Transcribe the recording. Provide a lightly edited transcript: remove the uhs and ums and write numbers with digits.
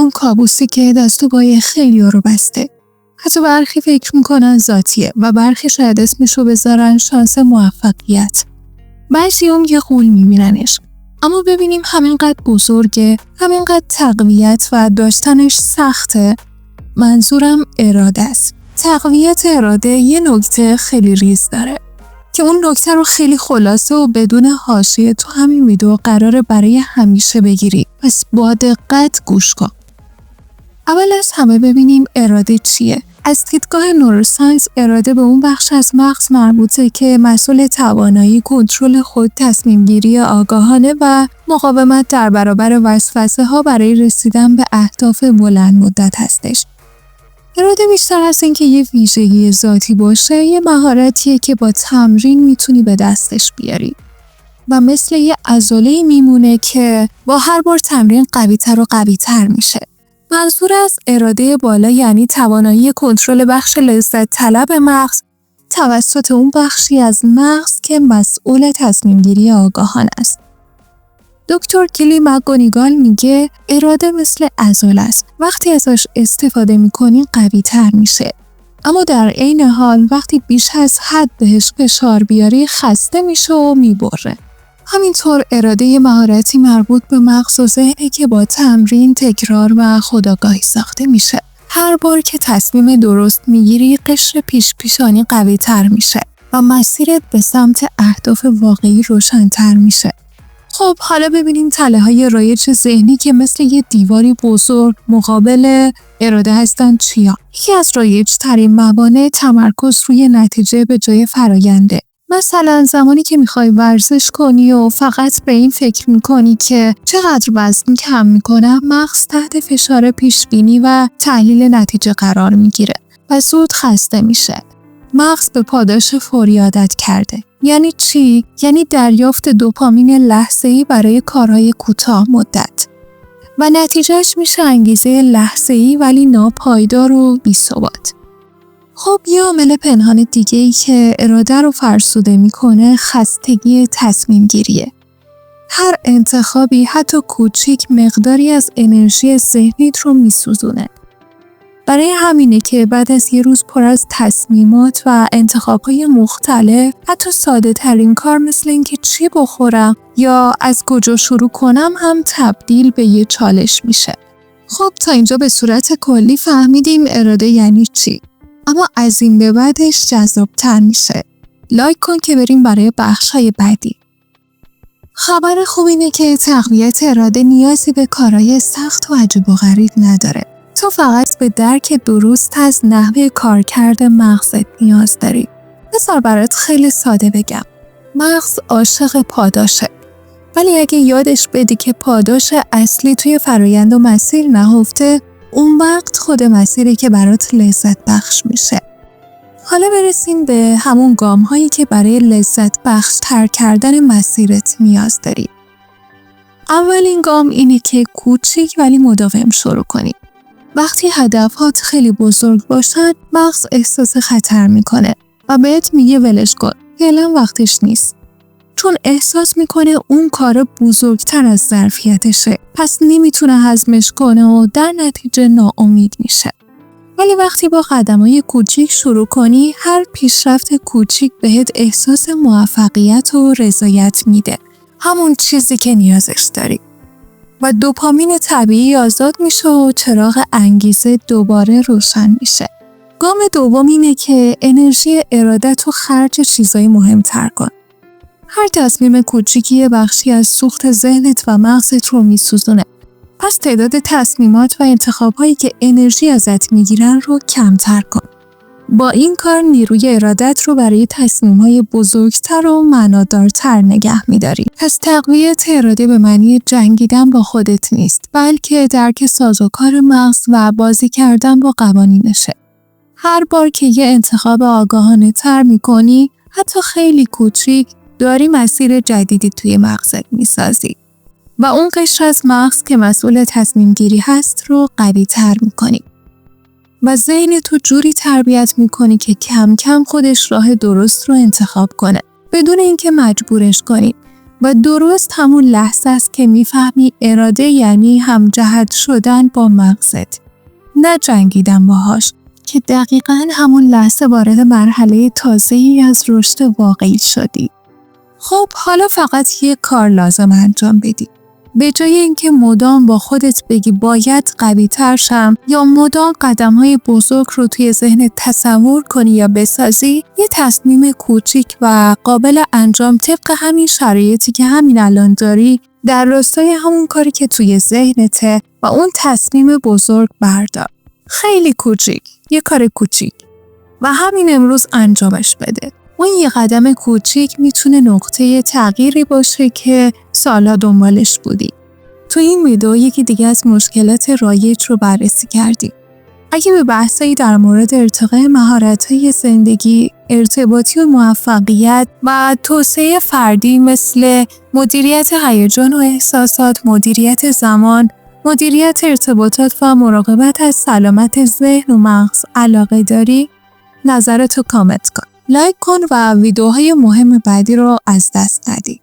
اون کابوسی که دست و پای خیلی رو بسته. حتی برخی فکر میکنن ذاتیه و برخی شاید اسمشو بذارن شانس موفقیت. بعضی‌ها یه غول میبیننش. اما ببینیم همینقدر بزرگه، همینقدر تقویت و داشتنش سخته. منظورم اراده است. تقویت اراده یه نکته خیلی ریز داره که اون نکته رو خیلی خلاصه و بدون حاشیه تو همین ویدیو قراره برای همیشه بگیری. پس با دقت گوش کن. اول از همه ببینیم اراده چیه. از دیدگاه نوروساینس اراده به اون بخش از مغز مربوطه که مسئول توانایی کنترل خود، تصمیم گیری آگاهانه و مقاومت در برابر وسوسه ها برای رسیدن به اهداف بلند مدت هستش. اراده بیشتر از این که یه ویژگی ذاتی باشه، یه مهارتیه که با تمرین میتونی به دستش بیاری و مثل یه عضله میمونه که با هر بار تمرین قوی‌تر و قوی‌تر میشه. منظور از اراده بالا یعنی توانایی کنترل بخش لذت طلب مغز توسط اون بخشی از مغز که مسئول تصمیم گیری آگاهانه است. دکتر کلی مکگونیگال میگه اراده مثل عضله است. وقتی ازش استفاده میکنی قوی تر میشه. اما در عین حال وقتی بیش از حد بهش فشار بیاری خسته میشه و میبره. همینطور اراده یه مهارتی مربوط به مغز و ذهنه که با تمرین، تکرار و خودآگاهی ساخته میشه. هر بار که تصمیم درست میگیری قشر پیشانی قوی تر میشه و مسیرت به سمت اهداف واقعی روشن‌تر میشه. خب حالا ببینیم تله‌های رایج ذهنی که مثل یه دیواری بزرگ مقابل اراده هستن چیا؟ یکی از رایج‌ترین موانع تمرکز روی نتیجه به جای فراینده. مثلا زمانی که میخوای ورزش کنی و فقط به این فکر میکنی که چقدر وزن کم میکنم، مغز تحت فشار پیشبینی و تحلیل نتیجه قرار میگیره و زود خسته میشه. مغز به پاداش فوری عادت کرده. یعنی چی؟ یعنی دریافت دوپامین لحظه‌ای برای کارهای کوتاه مدت و نتیجهش میشه انگیزه لحظه‌ای ولی ناپایدار و بی‌ثبات. خب یه عامل پنهان دیگه‌ای که اراده رو فرسوده میکنه خستگی تصمیم گیریه. هر انتخابی حتی کوچیک مقداری از انرژی ذهنیت رو میسوزونه. برای همینه که بعد از یه روز پر از تصمیمات و انتخاب‌های مختلف، حتی ساده ترین کار مثل اینکه چی بخورم یا از کجا شروع کنم هم تبدیل به یه چالش میشه. خب تا اینجا به صورت کلی فهمیدیم اراده یعنی چی. اما از این به بعدش جذاب‌تر میشه. لایک کن که بریم برای بخش‌های بعدی. خبر خوب اینه که تقویت اراده نیازی به کارهای سخت و عجیب و غریب نداره. تو فقط به درک درست از نحوه کارکرد مغزت نیاز داری. بذار برات خیلی ساده بگم. مغز عاشق پاداشه. ولی اگه یادش بدی که پاداش اصلی توی فرایند و مسیر نهفته، اون وقت خود مسیری که برات لذت بخش میشه. حالا برسیم به همون گام هایی که برای لذت بخش تر کردن مسیرت نیاز داری. اولین گام اینه که کوچیک ولی مداوم شروع کنی. وقتی هدفات خیلی بزرگ باشن، مغز احساس خطر میکنه و بهت میگه ولش کن، فعلا وقتش نیست. چون احساس میکنه اون کار بزرگتر از ظرفیتشه، پس نمیتونه هضمش کنه و در نتیجه ناامید میشه. ولی وقتی با قدمای کوچیک شروع کنی، هر پیشرفت کوچیک بهت احساس موفقیت و رضایت میده. همون چیزی که نیازش داری. و دوپامین طبیعی آزاد میشه و چراغ انگیزه دوباره روشن میشه. گام دوم اینه که انرژی ارادت رو خرج چیزای مهمتر کن. هر تصمیم کوچیکی بخشی از سوخت ذهنت و مغزت رو میسوزونه. پس تعداد تصمیمات و انتخابایی که انرژی ازت میگیرن رو کمتر کن. با این کار نیروی ارادت رو برای تصمیم‌های بزرگتر و معنادارتر نگه می‌داری. پس تقویت اراده به معنی جنگیدن با خودت نیست، بلکه درک سازوکار مغز و بازی کردن با قوانینشه. هر بار که یه انتخاب آگاهانه‌تر می‌کنی، حتی خیلی کوچیک، داری مسیر جدیدی توی مغزت می‌سازی. و اون قشر از مغز که مسئول تصمیم گیری هست رو قوی‌تر می‌کنی. و ذهن تو جوری تربیت میکنی که کم کم خودش راه درست رو انتخاب کنه بدون اینکه مجبورش کنی. و درست همون لحظه است که میفهمی اراده یعنی همجهت شدن با مغزت، نه جنگیدن باهاش، که دقیقاً همون لحظه وارد مرحله تازه‌ای از رشد واقعی شدی. خب حالا فقط یک کار لازم انجام بدی. به جای اینکه مدام با خودت بگی باید قوی تر شم یا مدام قدم‌های بزرگ رو توی ذهنت تصور کنی یا بسازی، یه تصمیم کوچیک و قابل انجام طبق همین شرایطی که همین الان داری در راستای همون کاری که توی ذهنته و اون تصمیم بزرگ بردار. خیلی کوچیک، یه کار کوچیک و همین امروز انجامش بده. اون یه قدم کوچیک میتونه نقطه تغییری باشه که سالها دنبالش بودی. تو این ویدیو یکی دیگه از مشکلات رایج رو بررسی کردیم. اگه به بحثایی در مورد ارتقای مهارت‌های زندگی، ارتباطی و موفقیت و توسعه فردی مثل مدیریت هیجان و احساسات، مدیریت زمان، مدیریت ارتباطات و مراقبت از سلامت ذهن و مغز علاقه داری، نظرتو کامنت کن. لایک کن و ویدیوهای مهم بعدی رو از دست ندی.